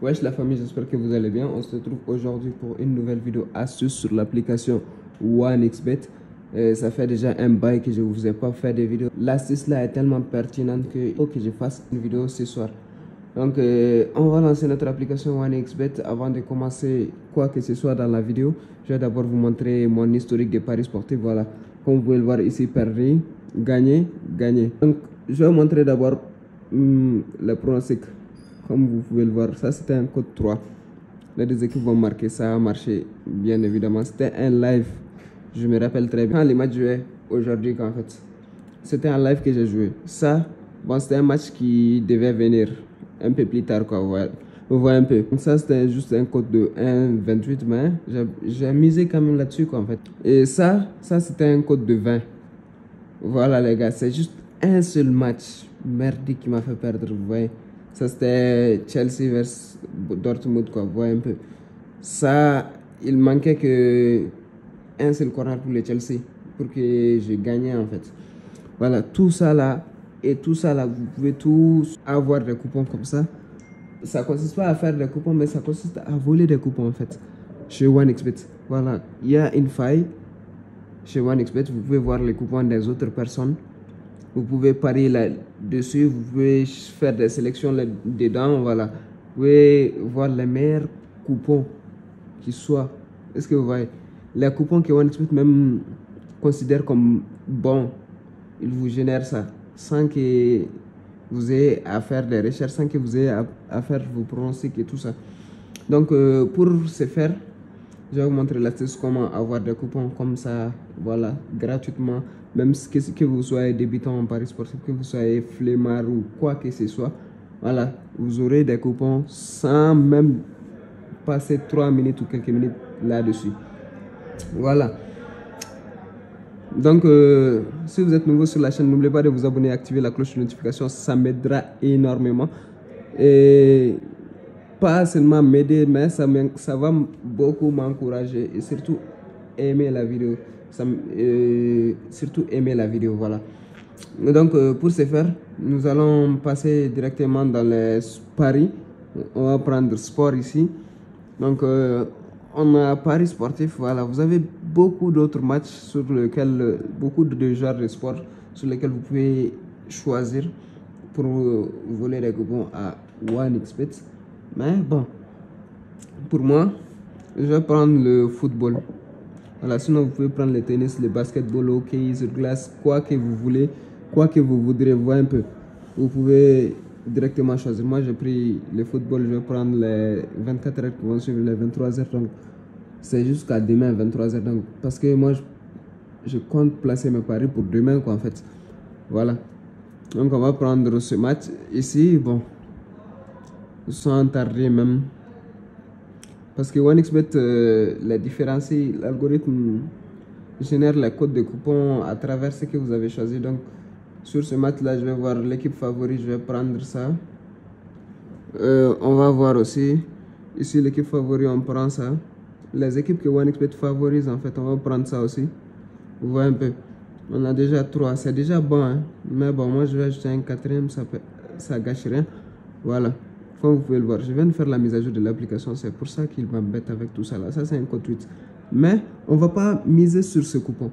Wesh la famille, j'espère que vous allez bien. On se retrouve aujourd'hui pour une nouvelle vidéo astuce sur l'application OneXBet. Ça fait déjà un bail que je ne vous ai pas fait de vidéo. L'astuce là est tellement pertinente qu'il faut que je fasse une vidéo ce soir. Donc on va lancer notre application OneXBet. Avant de commencer quoi que ce soit dans la vidéo, je vais d'abord vous montrer mon historique de paris sportifs. Voilà, comme vous pouvez le voir ici, pari, gagner, gagner. Donc je vais vous montrer d'abord le pronostic. Comme vous pouvez le voir, ça c'était un code 3. Les deux équipes vont marquer, ça a marché bien évidemment. C'était un live, je me rappelle très bien. Quand les matchs jouaient aujourd'hui, en fait, c'était un live que j'ai joué. Ça, bon, c'était un match qui devait venir un peu plus tard, quoi. Vous voyez un peu. Donc ça, c'était juste un code de 1,28, mais j'ai misé quand même là-dessus, quoi, en fait. Et ça c'était un code de 20. Voilà, les gars, c'est juste un seul match merdique qui m'a fait perdre, vous voyez. Ça, c'était Chelsea versus Dortmund, quoi, vous voyez un peu. Ça, il manquait que un seul corner pour le Chelsea, pour que je gagne, en fait. Voilà, tout ça là, et tout ça là, vous pouvez tous avoir des coupons comme ça. Ça consiste pas à faire des coupons, mais ça consiste à voler des coupons, en fait, chez OneXBet. Voilà, il y a une faille chez OneXBet, vous pouvez voir les coupons des autres personnes. Vous pouvez parier là-dessus, vous pouvez faire des sélections là-dedans, voilà. Vous pouvez voir les meilleurs coupons qui soient. Est-ce que vous voyez? Les coupons que OneXBet même considère comme bons, ils vous génèrent ça, sans que vous ayez à faire des recherches, sans que vous ayez à faire vos pronostics et tout ça. Donc, pour ce faire, je vais vous montrer l'astuce comment avoir des coupons comme ça, voilà, gratuitement. Même que vous soyez débutant en paris sportif, que vous soyez flemmard ou quoi que ce soit, voilà, vous aurez des coupons sans même passer 3 minutes ou quelques minutes là-dessus. Voilà. Donc, si vous êtes nouveau sur la chaîne, n'oubliez pas de vous abonner et activer la cloche de notification, ça m'aidera énormément. Et pas seulement m'aider, mais ça va beaucoup m'encourager et surtout aimer la vidéo. Surtout aimer la vidéo, voilà. Donc, pour ce faire, nous allons passer directement dans les paris. On va prendre sport ici. Donc, on a paris sportif, voilà. Vous avez beaucoup d'autres matchs sur lesquels, beaucoup de genres de sport sur lesquels vous pouvez choisir pour voler les coupons à OneXBet. Mais bon, pour moi, je vais prendre le football. Voilà, sinon vous pouvez prendre le tennis, le basketball, le hockey sur glace, quoi que vous voulez, quoi que vous voudrez voir un peu. Vous pouvez directement choisir. Moi, j'ai pris le football, je vais prendre les 24 heures qui vont suivre les 23 heures. Donc, c'est jusqu'à demain 23 heures. Donc, parce que moi, je compte placer mes paris pour demain, quoi, en fait. Voilà. Donc, on va prendre ce match ici. Bon, sans tarder même. Parce que OneXBet, la différence, l'algorithme génère les codes de coupons à travers ce que vous avez choisi. Donc, sur ce match-là, je vais voir l'équipe favorite, je vais prendre ça. On va voir aussi, ici, l'équipe favorite, on prend ça. Les équipes que OneXBet favorise, en fait, on va prendre ça aussi. Vous voyez un peu. On a déjà 3, c'est déjà bon, hein? Mais bon, moi, je vais ajouter un quatrième, ça gâche rien. Voilà. Comme vous pouvez le voir, je viens de faire la mise à jour de l'application, c'est pour ça qu'il m'embête avec tout ça là. Ça, c'est un code 8. Mais on ne va pas miser sur ce coupon.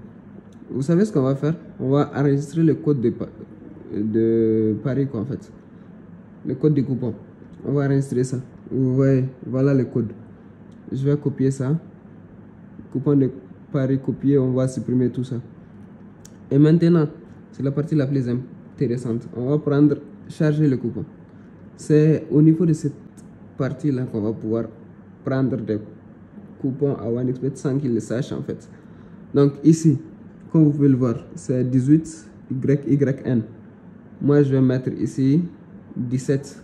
Vous savez ce qu'on va faire? On va enregistrer le code de Paris, quoi, en fait. Le code du coupon. On va enregistrer ça. Vous voyez, voilà le code. Je vais copier ça. Coupon de Paris copié, on va supprimer tout ça. Et maintenant, c'est la partie la plus intéressante. On va prendre, charger le coupon. C'est au niveau de cette partie-là qu'on va pouvoir prendre des coupons à OneXBet sans qu'ils le sachent, en fait. Donc ici, comme vous pouvez le voir, c'est 18YYN. Moi, je vais mettre ici 17.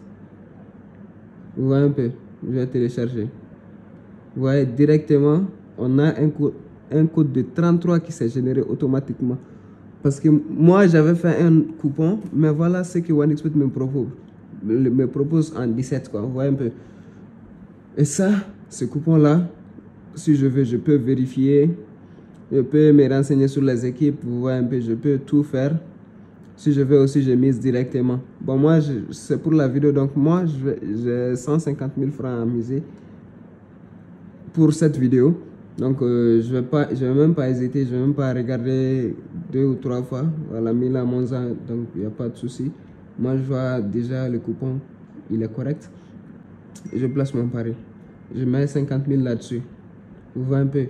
Vous voyez un peu, je vais télécharger. Vous voyez, directement, on a un code de 33 qui s'est généré automatiquement. Parce que moi, j'avais fait un coupon, mais voilà ce que OneXBet me propose en 17, quoi. Vous voyez un peu. Et ça, ce coupon-là, si je veux, je peux vérifier. Je peux me renseigner sur les équipes. Vous voyez un peu, je peux tout faire Si je veux aussi, je mise directement. Bon, moi, c'est pour la vidéo. Donc, moi, j'ai 150 000 francs à miser pour cette vidéo. Donc, je vais même pas hésiter. Je vais même pas regarder 2 ou 3 fois. Voilà, 1000 à Monza. Donc, il n'y a pas de souci. Moi, je vois déjà le coupon. Il est correct. Je place mon pari. Je mets 50 000 là-dessus. Vous voyez un peu.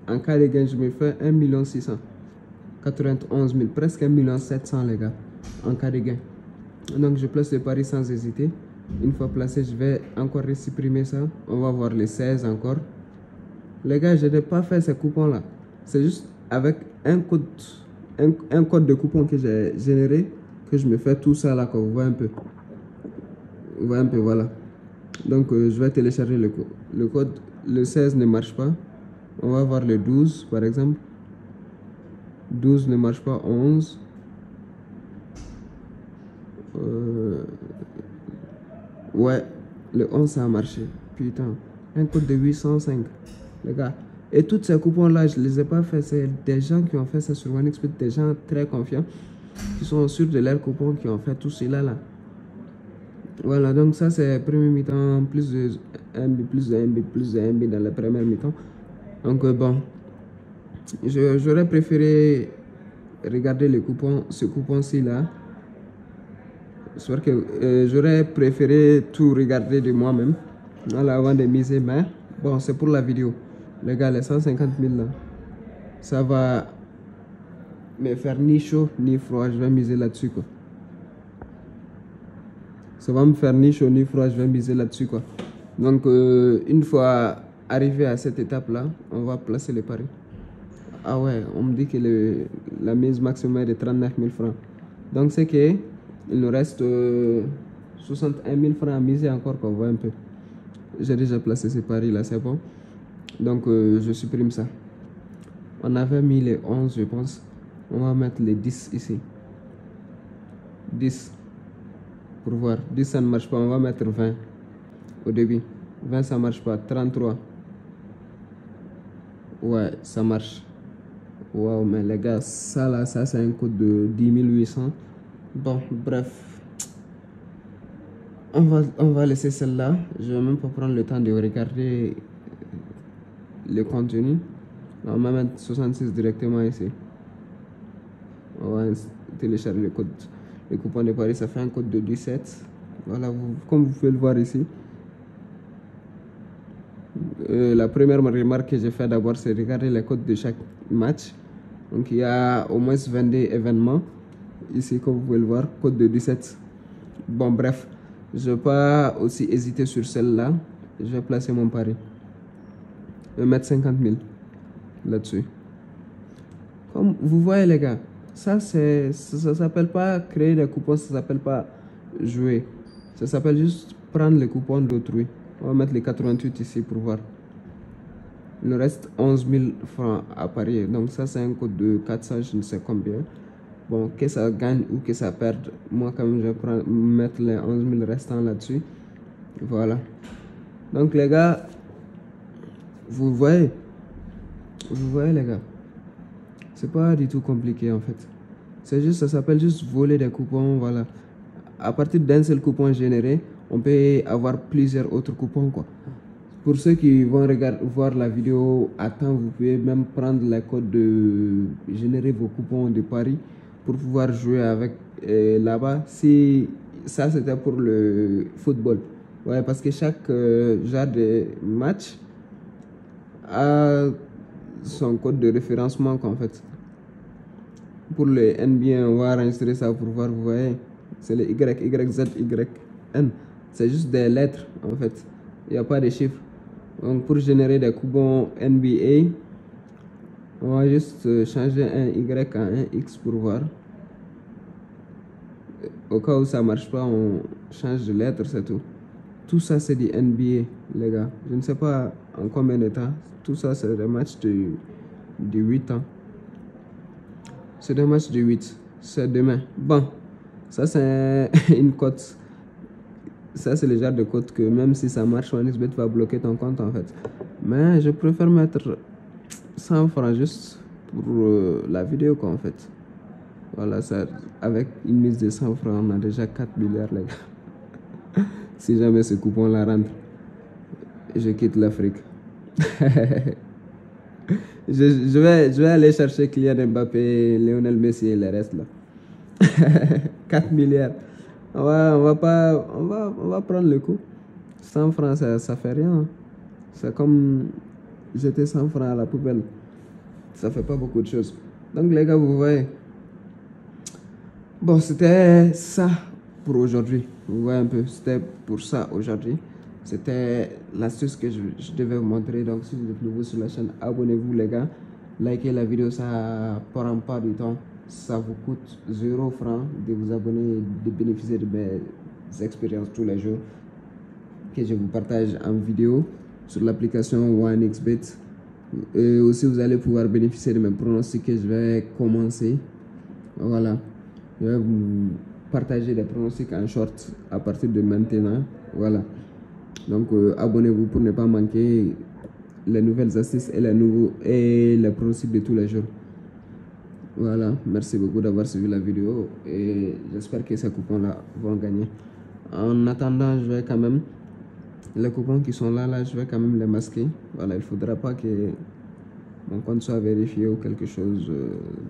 En cas de gain, je me fais 1 691 000. Presque 1 700 000, les gars. En cas de gain. Donc, je place le pari sans hésiter. Une fois placé, je vais encore supprimer ça. On va voir les 16 encore. Les gars, je n'ai pas fait ces coupons-là. C'est juste avec un code de coupon que j'ai généré que je me fais tout ça là, vous voyez un peu. Vous voyez un peu, voilà. Donc, je vais télécharger le code. Le 16 ne marche pas. On va voir le 12, par exemple. 12 ne marche pas. 11. Ouais, le 11 ça a marché. Putain, un code de 805, les gars. Et tous ces coupons-là, je ne les ai pas fait. C'est des gens qui ont fait ça sur OneXBet, des gens très confiants, qui sont sûrs de leurs coupons, qui ont fait tout cela là. Voilà, donc ça c'est premier mi-temps, plus de 1B, plus de 1B, plus de 1B dans la première mi-temps. Donc bon, j'aurais préféré regarder le coupon, ce coupon-ci là. J'aurais préféré tout regarder de moi-même avant de miser, mais bon, c'est pour la vidéo. Les gars, les 150 000 là, ça va me faire ni chaud ni froid. Je vais miser là-dessus quoi. Ça va me faire ni chaud ni froid. Je vais miser là-dessus quoi. Donc, une fois arrivé à cette étape là, on va placer les paris. Ah ouais, on me dit que la mise maximum est de 39 000 francs. Donc, c'est que il nous reste 61 000 francs à miser encore, quoi. Vous voyez un peu. J'ai déjà placé ces paris là, c'est bon. Donc, je supprime ça. On avait mis les 11, je pense. On va mettre les 10 ici. 10. Pour voir. 10, ça ne marche pas. On va mettre 20 au début. 20, ça ne marche pas. 33. Ouais, ça marche. Waouh, mais les gars, ça là, ça c'est un code de 10 800. Bon, bref. On va laisser celle-là. Je vais même pas prendre le temps de regarder le contenu. On va mettre 66 directement ici. On va télécharger le code. Le coupon de Paris, ça fait un code de 17. Voilà, comme vous pouvez le voir ici. La première remarque que j'ai fait d'abord, c'est regarder les codes de chaque match. Donc il y a au moins 22 événements. Ici, comme vous pouvez le voir, code de 17. Bon, bref. Je ne vais pas aussi hésiter sur celle-là. Je vais placer mon pari. Je vais mettre 50 000 là-dessus. Comme vous voyez, les gars, ça s'appelle pas créer des coupons, ça s'appelle pas jouer. Ça s'appelle juste prendre les coupons d'autrui. On va mettre les 88 ici pour voir. Il nous reste 11 000 francs à parier. Donc ça, c'est un code de 400, je ne sais combien. Bon, que ça gagne ou que ça perde, moi quand même je vais mettre les 11 000 restants là-dessus. Voilà. Donc les gars, vous voyez les gars, c'est pas du tout compliqué en fait. C'est juste, ça s'appelle juste voler des coupons, voilà. À partir d'un seul coupon généré, on peut avoir plusieurs autres coupons quoi. Pour ceux qui vont voir la vidéo à temps, vous pouvez même prendre les codes de générer vos coupons de paris pour pouvoir jouer avec là-bas. Si ça c'était pour le football, ouais, parce que chaque genre de match a son code de référencement en fait. Pour le NBA, on va enregistrer ça pour voir, vous voyez, c'est le Y, Y, Z, Y, N. C'est juste des lettres en fait, il n'y a pas de chiffres. Donc pour générer des coupons NBA, on va juste changer un Y à un X pour voir. Au cas où ça marche pas, on change de lettre, c'est tout. Tout ça c'est du NBA, les gars. Je ne sais pas en combien de temps. Tout ça c'est des matchs de 8 ans. C'est des matchs de 8. C'est demain. Bon, ça c'est une cote. Ça, c'est le genre de code que même si ça marche, OneXBet va bloquer ton compte en fait. Mais je préfère mettre 100 francs juste pour la vidéo quoi en fait. Voilà, ça, avec une mise de 100 francs, on a déjà 4 milliards, les gars. Si jamais ce coupon-là rentre, je quitte l'Afrique. je vais aller chercher Kylian Mbappé, Lionel Messi et le reste là. 4 milliards. On va prendre le coup. 100 francs, ça fait rien. Hein. C'est comme jeter 100 francs à la poubelle. Ça fait pas beaucoup de choses. Donc les gars, vous voyez. Bon, c'était ça pour aujourd'hui. Vous voyez un peu, c'était pour ça aujourd'hui. C'était l'astuce que je devais vous montrer. Donc si vous êtes nouveau sur la chaîne, abonnez-vous les gars. Likez la vidéo, ça prend pas du temps. Ça vous coûte 0 francs de vous abonner et de bénéficier de mes expériences tous les jours que je vous partage en vidéo sur l'application OneXBet. Et aussi, vous allez pouvoir bénéficier de mes pronostics que je vais commencer. Voilà. Je vais vous partager des pronostics en short à partir de maintenant. Voilà. Donc, abonnez-vous pour ne pas manquer les nouvelles astuces et les pronostics de tous les jours. Voilà, merci beaucoup d'avoir suivi la vidéo et j'espère que ces coupons-là vont gagner. En attendant, je vais quand même, les coupons qui sont là, je vais quand même les masquer. Voilà, il ne faudra pas que mon compte soit vérifié ou quelque chose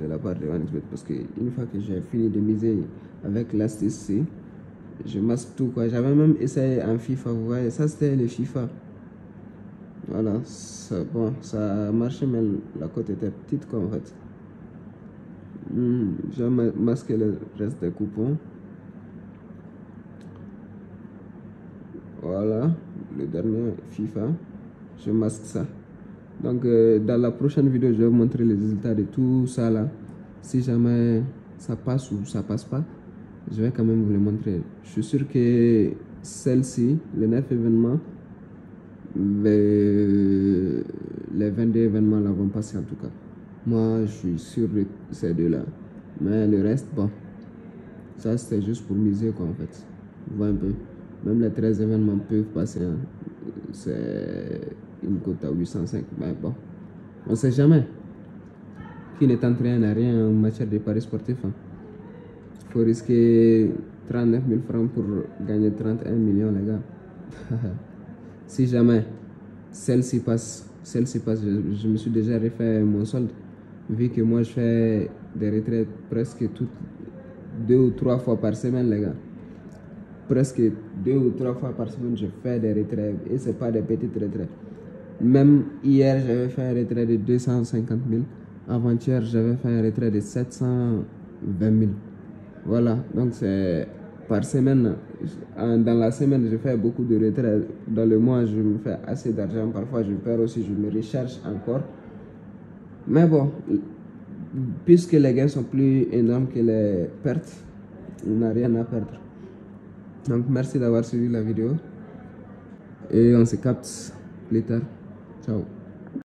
de la part de OneXBet parce qu'une fois que j'ai fini de miser avec l'astuce, je masque tout quoi. J'avais même essayé en FIFA, vous voyez, ça c'était le FIFA. Voilà, bon, ça a marché, mais la cote était petite quoi en fait. J'ai masqué le reste des coupons. Voilà, le dernier FIFA. Je masque ça. Donc, dans la prochaine vidéo, je vais vous montrer les résultats de tout ça là. Si jamais ça passe ou ça passe pas, je vais quand même vous le montrer. Je suis sûr que celle-ci, les 9 événements, les 22 événements là vont passer en tout cas. Moi, je suis sûr de ces deux-là. Mais le reste, bon, ça c'était juste pour miser quoi en fait. Vous voyez un peu. Même les 13 événements peuvent passer. Hein. C'est une cote à 805. Mais bon, on sait jamais. Qui ne tente rien à rien en matière de paris sportifs. Il faut risquer 39 000 francs pour gagner 31 millions, les gars. Si jamais celle-ci passe, je me suis déjà refait mon solde. Vu que moi je fais des retraits presque toutes 2 ou 3 fois par semaine, les gars. Presque 2 ou 3 fois par semaine, je fais des retraits et c'est pas des petites retraits. Même hier, j'avais fait un retrait de 250 000. Avant-hier, j'avais fait un retrait de 720 000. Voilà, donc c'est par semaine. Dans la semaine, je fais beaucoup de retraits. Dans le mois, je me fais assez d'argent. Parfois, je perds aussi, je me recherche encore. Mais bon, puisque les gains sont plus énormes que les pertes, on n'a rien à perdre. Donc merci d'avoir suivi la vidéo et on se capte plus tard. Ciao.